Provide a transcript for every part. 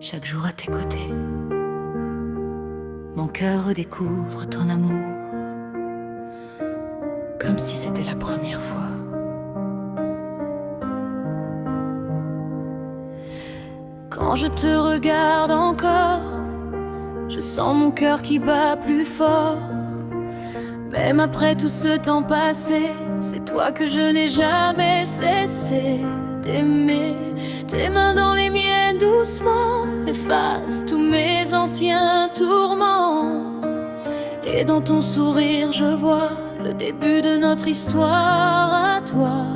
Chaque jour à tes côtés, mon cœur redécouvre ton amour, comme si c'était la première fois. Quand je te regarde encore, je sens mon cœur qui bat plus fort. Même après tout ce temps passé, c'est toi que je n'ai jamais cessé d'aimer. Tes mains dans les miennes doucement effacent tous mes anciens tourments. Et dans ton sourire je vois le début de notre histoire à toi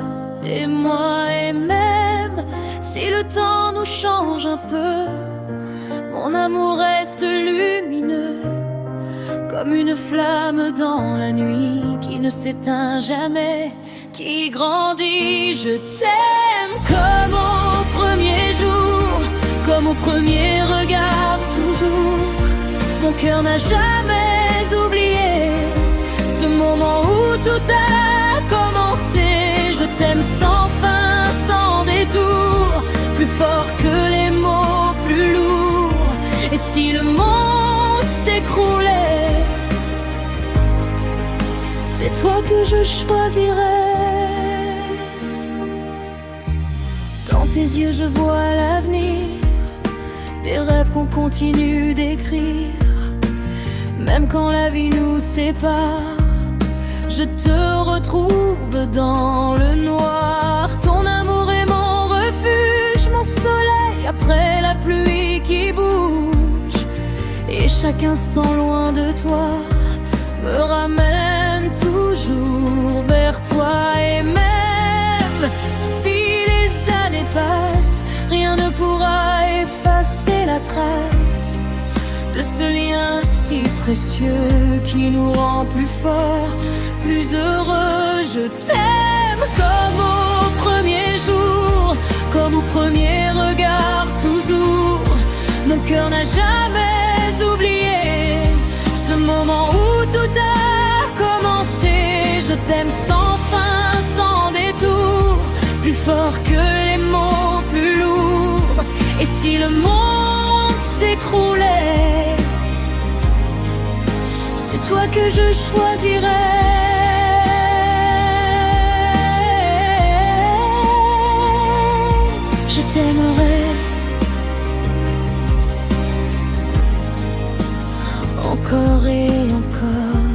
et moi. Et même si le temps nous change un peu, mon amour reste lumineux, comme une flamme dans la nuit qui ne s'éteint jamais, qui grandit. Je t'aime comme au premier jour, comme au premier regard toujours. Mon cœur n'a jamais oublié ce moment où tout a commencé. Je t'aime sans fin, sans détour, plus fort que les mots, plus lourd. Et si le monde s'écroulait, c'est toi que je choisirais. Dans tes yeux je vois l'avenir, des rêves qu'on continue d'écrire. Même quand la vie nous sépare, je te retrouve dans le noir. Ton amour est mon refuge, mon soleil après la pluie qui bouge. Et chaque instant loin de toi me ramène toujours vers toi. Et même si les années passent, rien ne pourra effacer la trace de ce lien si précieux qui nous rend plus forts, plus heureux. Je t'aime comme au premier jour, comme au premier regard toujours. Mon cœur n'a jamais oublié ce moment où tout a commencé. Je t'aime sans fin, sans détour, plus fort que les mots, plus lourd. Et si le monde s'écroulait, c'est toi que je choisirais. Je t'aimerai encore et encore,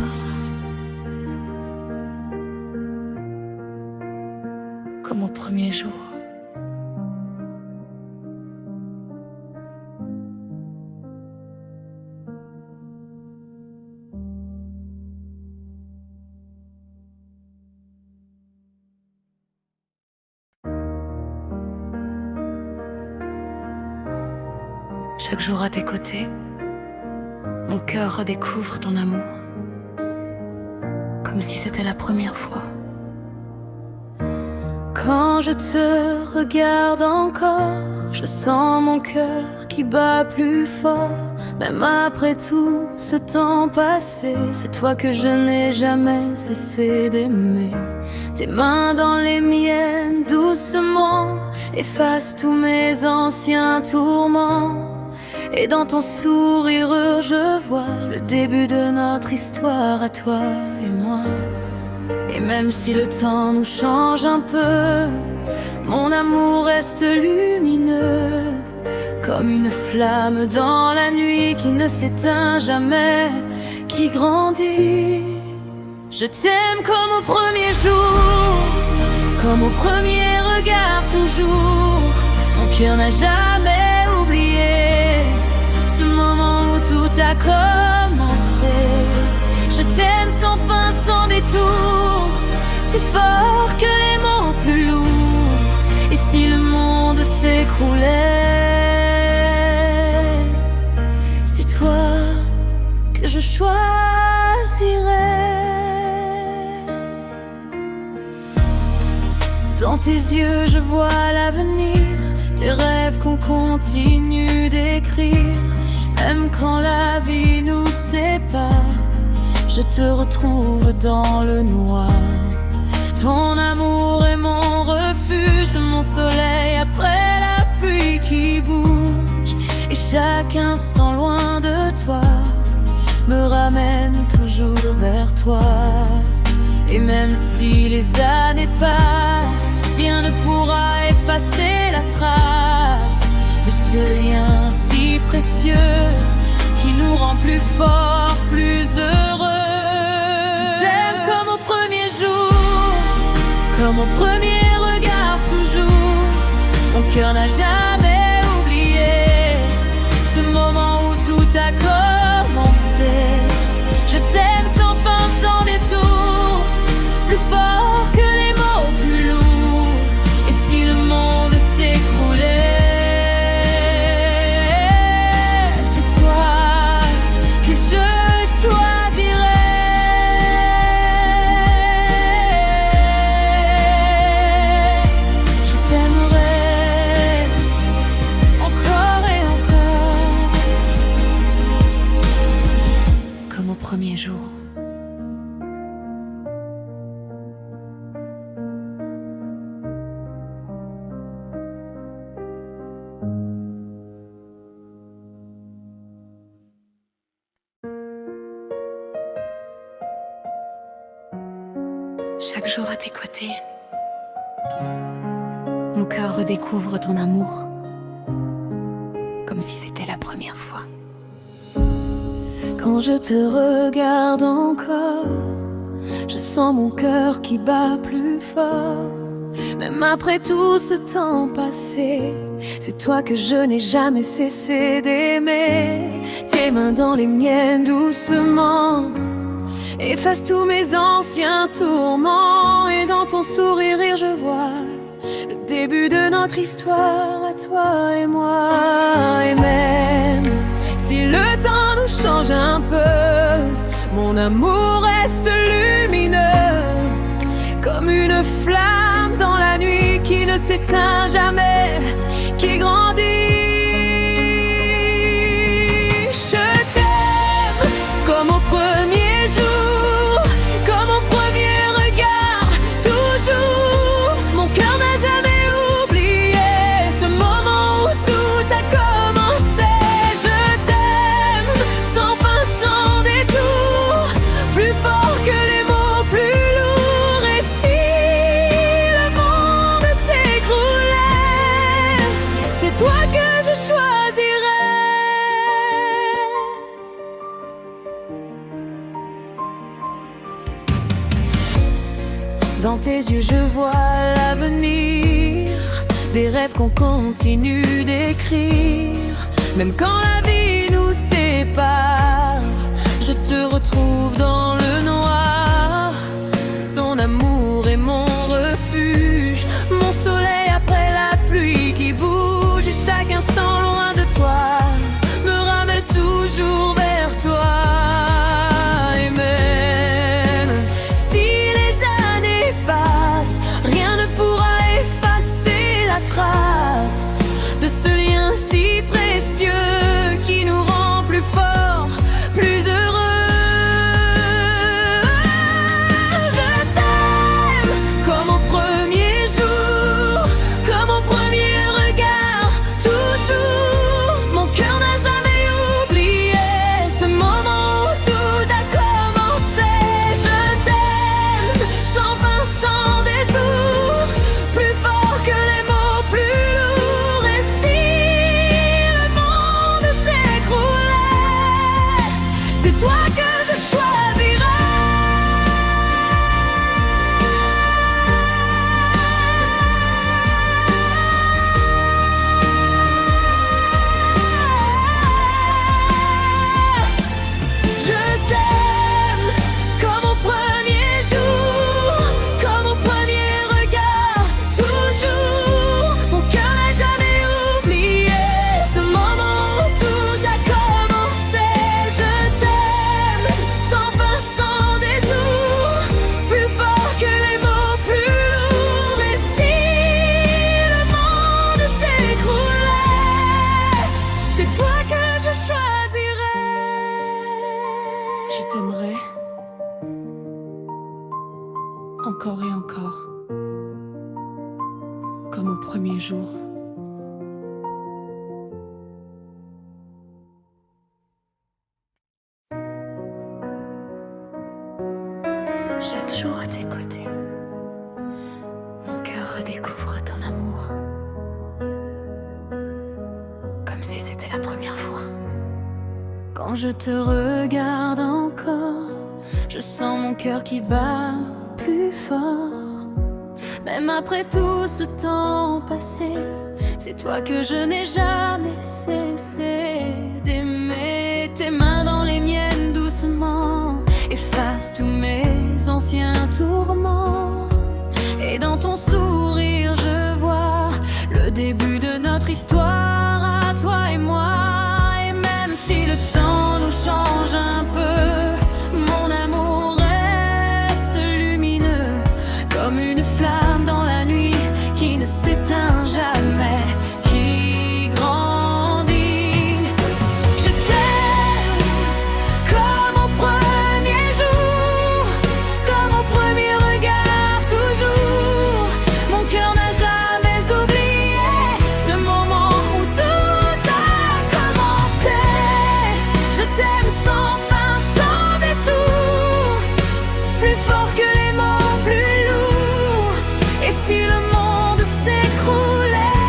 comme au premier jour. Chaque jour à tes côtés, mon cœur redécouvre ton amour, comme si c'était la première fois. Quand je te regarde encore, je sens mon cœur qui bat plus fort. Même après tout ce temps passé, c'est toi que je n'ai jamais cessé d'aimer. Tes mains dans les miennes doucement effacent tous mes anciens tourments. Et dans ton sourire je vois le début de notre histoire à toi et moi. Et même si le temps nous change un peu, mon amour reste lumineux, comme une flamme dans la nuit qui ne s'éteint jamais, qui grandit. Je t'aime comme au premier jour, comme au premier regard toujours. Mon cœur n'a jamais oublié ce moment où tout a commencé. Je t'aime sans fin, sans détour, plus fort que les mots, plus lourd. Et si le monde s'écroulait, c'est toi que je choisirais. Dans tes yeux je vois l'avenir, des rêves qu'on continue d'écrire. Même quand la vie nous sépare, je te retrouve dans le noir. Ton amour est mon refuge, mon soleil après la pluie qui bouge. Et chaque instant loin de toi me ramène toujours vers toi. Et même si les années passent, rien ne pourra effacer la trace de ce lien si précieux qui nous rend plus forts, plus heureux. Je t'aime comme au premier jour, comme au premier regard toujours. Mon cœur n'a jamais oublié ce moment où tout a commencé. Je t'aime sans fin, sans détour, plus fort que les mots, plus lourds. Et si le monde s'écroulait, c'est toi que je choisirais. Je t'aimerais encore et encore, comme au premier jour. Chaque jour à tes côtés, mon cœur redécouvre ton amour, comme si c'était la première fois. Quand je te regarde encore, je sens mon cœur qui bat plus fort. Même après tout ce temps passé, c'est toi que je n'ai jamais cessé d'aimer. Tes mains dans les miennes doucement efface tous mes anciens tourments. Et dans ton sourire je vois le début de notre histoire, à toi et moi. Et même si le temps nous change un peu, mon amour reste lumineux, comme une flamme dans la nuit qui ne s'éteint jamais, qui grandit. Je t'aime comme au premier jour, comme au premier regard, toujours. Mon cœur n'a jamais oublié ce moment où tout a commencé. Je t'aime sans fin, sans détour, plus fort que les mots, plus lourds. Et si le monde s'écroulait, c'est toi que je choisirais. Dans tes yeux je vois l'avenir, des rêves qu'on continue d'écrire. Même quand la vie nous sépare, je te retrouve dans le noir. Ton amour est mon refuge, mon soleil après la pluie qui bouge. Et chaque instant loin de toi me ramène toujours vers toi. Et même si les années passent, rien ne pourra effacer la trace de ce lien si précieux qui nous rend plus forts, plus heureux. Chaque jour à tes côtés, mon cœur redécouvre ton amour, comme si c'était la première fois. Quand je te regarde encore, je sens mon cœur qui bat plus fort. Même après tout ce temps passé, c'est toi que je n'ai jamais cessé d'aimer. Tes mains dans les miennes doucement efface tous mes anciens tourments. Et dans ton sourire je vois le début de notre histoire à toi et moi. Et même si le temps nous change un peu, mon amour reste lumineux, comme une flamme dans la nuit qui ne s'éteint jamais, qui grandit. Je t'aime comme au premier jour, comme au premier regard toujours. Mon cœur n'a jamais oublié ce moment où tout a commencé. Je t'aime sans fin, sans détour, plus fort que les mots, plus lourd. Et si le monde s'écroulait,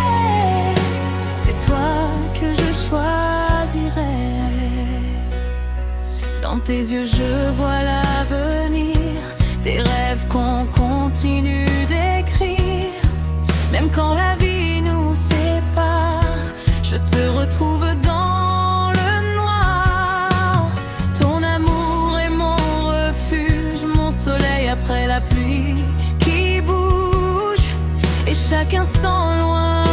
c'est toi que je choisirais. Dans tes yeux je vois l'avenir, des rêves qu'on continue d'écrire. Même quand la vie nous sépare, je te retrouve dans le noir. Ton amour est mon refuge, mon soleil après la pluie qui bouge. Et chaque instant loin